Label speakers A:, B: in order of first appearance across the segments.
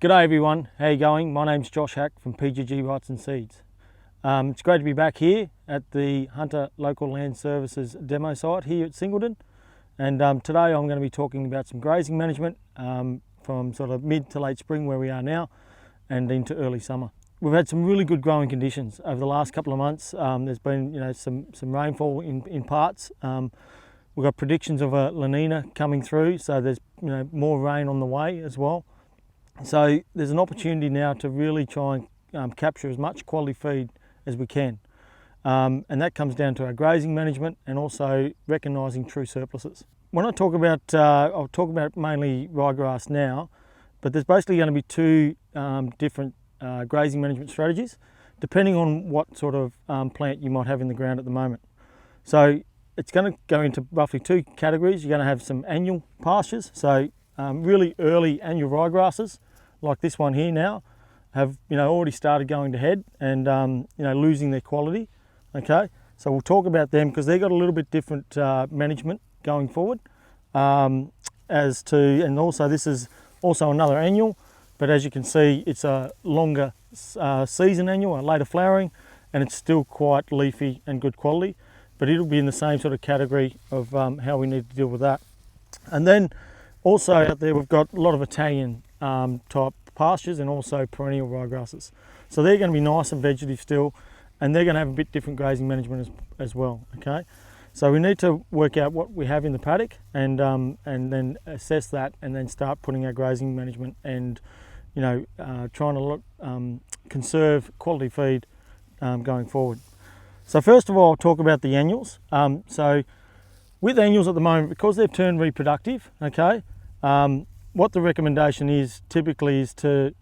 A: G'day everyone, how you going? My name's Josh Hack from PGG Wrights and Seeds. It's great to be back here at the Hunter Local Land Services demo site here at Singleton. And today I'm going to be talking about some grazing management from sort of mid to late spring where we are now and into early summer. We've had some really good growing conditions over the last couple of months. There's been some rainfall in parts. We've got predictions of a La Nina coming through, so there's more rain on the way as well. So there's an opportunity now to really try and capture as much quality feed as we can. And that comes down to our grazing management and also recognising true surpluses. When I talk about, I'll talk about mainly ryegrass now, but there's basically going to be two different grazing management strategies, depending on what sort of plant you might have in the ground at the moment. So it's going to go into roughly two categories. You're going to have some annual pastures, so really early annual ryegrasses, like this one here now, have already started going to head and losing their quality. Okay, so we'll talk about them because they've got a little bit different management going forward. And also this is also another annual, but as you can see, it's a longer season annual, a later flowering, and it's still quite leafy and good quality. But it'll be in the same sort of category of how we need to deal with that. And then also out there we've got a lot of Italian type pastures and also perennial rye grasses. So they're going to be nice and vegetative still, and they're going to have a bit different grazing management as well. Okay, so we need to work out what we have in the paddock and then assess that and then start putting our grazing management and trying to conserve quality feed going forward. So first of all, I'll talk about the annuals. So with annuals at the moment, because they've turned reproductive, okay, what the recommendation is typically is to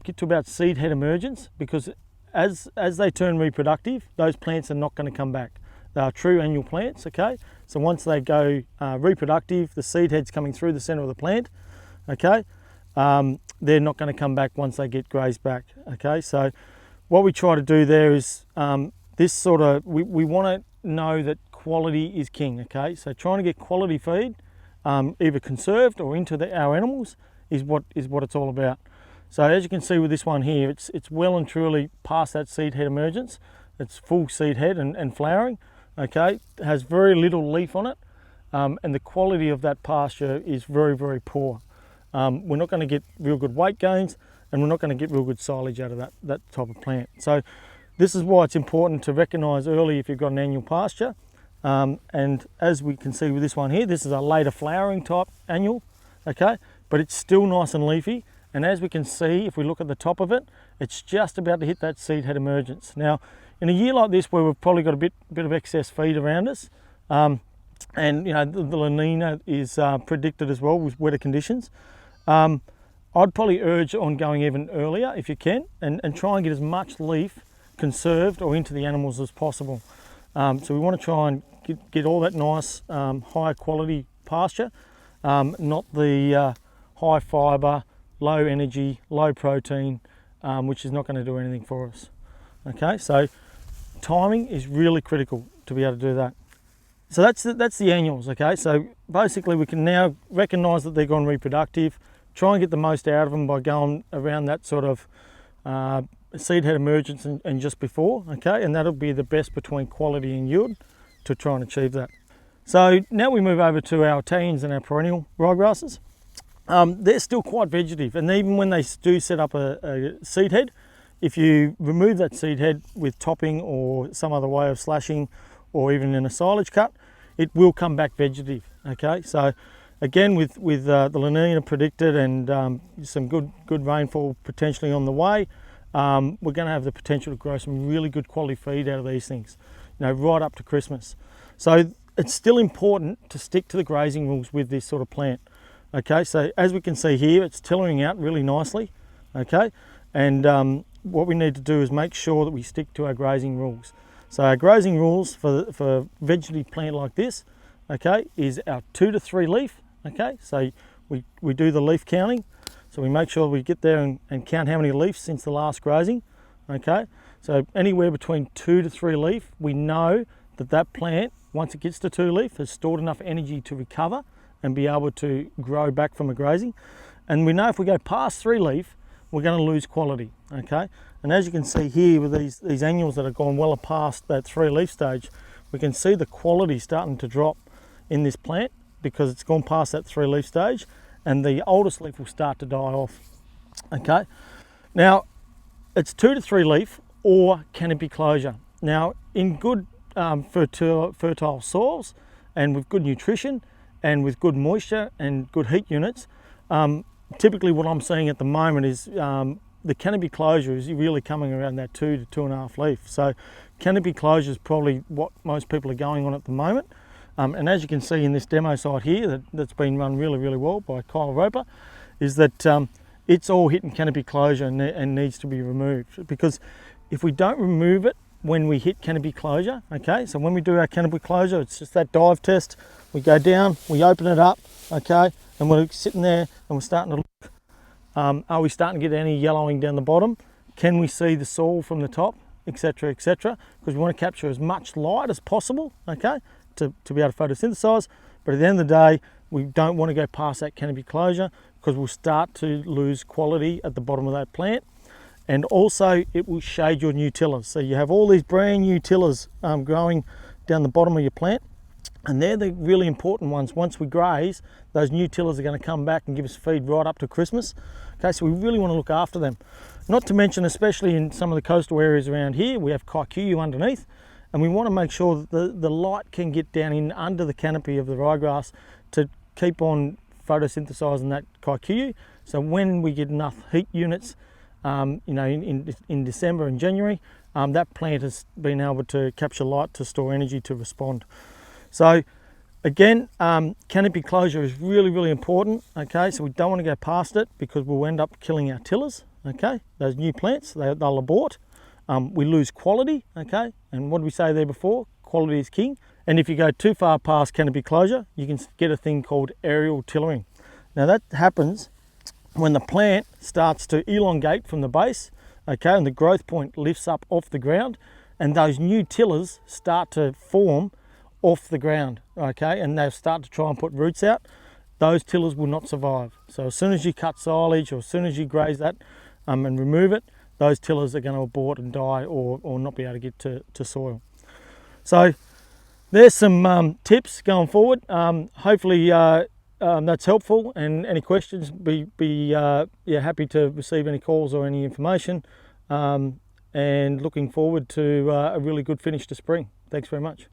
A: get to about seed head emergence, because as they turn reproductive, those plants are not going to come back. They are true annual plants, okay? So once they go reproductive, the seed head's coming through the center of the plant, okay? They're not going to come back once they get grazed back, okay? So what we try to do there is we want to know that quality is king, okay? So trying to get quality feed, either conserved or into our animals, is what it's all about. So as you can see with this one here, it's well and truly past that seed head emergence. It's full seed head and flowering, okay? It has very little leaf on it, and the quality of that pasture is very, very poor. We're not going to get real good weight gains, and we're not going to get real good silage out of that type of plant. So this is why it's important to recognise early if you've got an annual pasture. And as we can see with this one here, this is a later flowering type annual, okay? But it's still nice and leafy. And as we can see, if we look at the top of it, it's just about to hit that seed head emergence. Now, in a year like this where we've probably got a bit of excess feed around us, and the La Nina is predicted as well with wetter conditions, I'd probably urge on going even earlier if you can, and try and get as much leaf conserved or into the animals as possible. So we want to try and get all that nice high quality pasture, not the high fibre, low energy, low protein, which is not going to do anything for us. Okay, so timing is really critical to be able to do that. So that's the annuals. Okay, so basically we can now recognise that they're gone reproductive, try and get the most out of them by going around that sort of seed head emergence and just before, okay, and that'll be the best between quality and yield to try and achieve that. So now we move over to our Italians and our perennial rye grasses. They're still quite vegetative, and even when they do set up a seed head, if you remove that seed head with topping or some other way of slashing or even in a silage cut, it will come back vegetative, okay? So again, with the La Nina predicted and some good rainfall potentially on the way, we're going to have the potential to grow some really good quality feed out of these things, right up to Christmas. So it's still important to stick to the grazing rules with this sort of plant. Okay, so as we can see here, it's tillering out really nicely, okay? And what we need to do is make sure that we stick to our grazing rules. So our grazing rules for vegetative plant like this, okay, is our 2 to 3 leaf, okay? So we do the leaf counting. So we make sure we get there and count how many leaves since the last grazing, okay? So anywhere between 2 to 3 leaf, we know that plant, once it gets to 2 leaf, has stored enough energy to recover and be able to grow back from a grazing. And we know if we go past 3 leaf, we're going to lose quality, okay? And as you can see here with these annuals that have gone well past that 3 leaf stage, we can see the quality starting to drop in this plant because it's gone past that 3 leaf stage, and the oldest leaf will start to die off, okay? Now, it's 2 to 3 leaf or canopy closure. Now, in good fertile soils and with good nutrition and with good moisture and good heat units, typically what I'm seeing at the moment is the canopy closure is really coming around that 2 to 2.5 leaf. So canopy closure is probably what most people are going on at the moment. And as you can see in this demo site here that's been run really, really well by Kyle Roper, is that it's all hitting canopy closure and needs to be removed. Because if we don't remove it when we hit canopy closure, okay, so when we do our canopy closure, it's just that dive test. We go down, we open it up, okay, and we're sitting there and we're starting to look. Are we starting to get any yellowing down the bottom? Can we see the soil from the top, etc., etc.? Because we want to capture as much light as possible, okay, to be able to photosynthesize. But at the end of the day, we don't want to go past that canopy closure because we'll start to lose quality at the bottom of that plant. And also it will shade your new tillers. So you have all these brand new tillers growing down the bottom of your plant, and they're the really important ones. Once we graze, those new tillers are going to come back and give us feed right up to Christmas. Okay, so we really want to look after them. Not to mention, especially in some of the coastal areas around here, we have kikuyu underneath, and we want to make sure that the light can get down in under the canopy of the ryegrass to keep on photosynthesizing that kikuyu. So when we get enough heat units, you know, in December and January, that plant has been able to capture light to store energy to respond. So again, canopy closure is really, really important, okay? So we don't want to go past it because we'll end up killing our tillers, okay? Those new plants, they'll abort. We lose quality, okay? And what did we say there before? Quality is king. And if you go too far past canopy closure, you can get a thing called aerial tillering. Now that happens when the plant starts to elongate from the base, okay, and the growth point lifts up off the ground, and those new tillers start to form off the ground, okay, and they'll start to try and put roots out. Those tillers will not survive. So as soon as you cut silage or as soon as you graze that and remove it, those tillers are going to abort and die or not be able to get to soil. So there's some tips going forward. Hopefully that's helpful, and any questions, be happy to receive any calls or any information, and looking forward to a really good finish to spring. Thanks very much.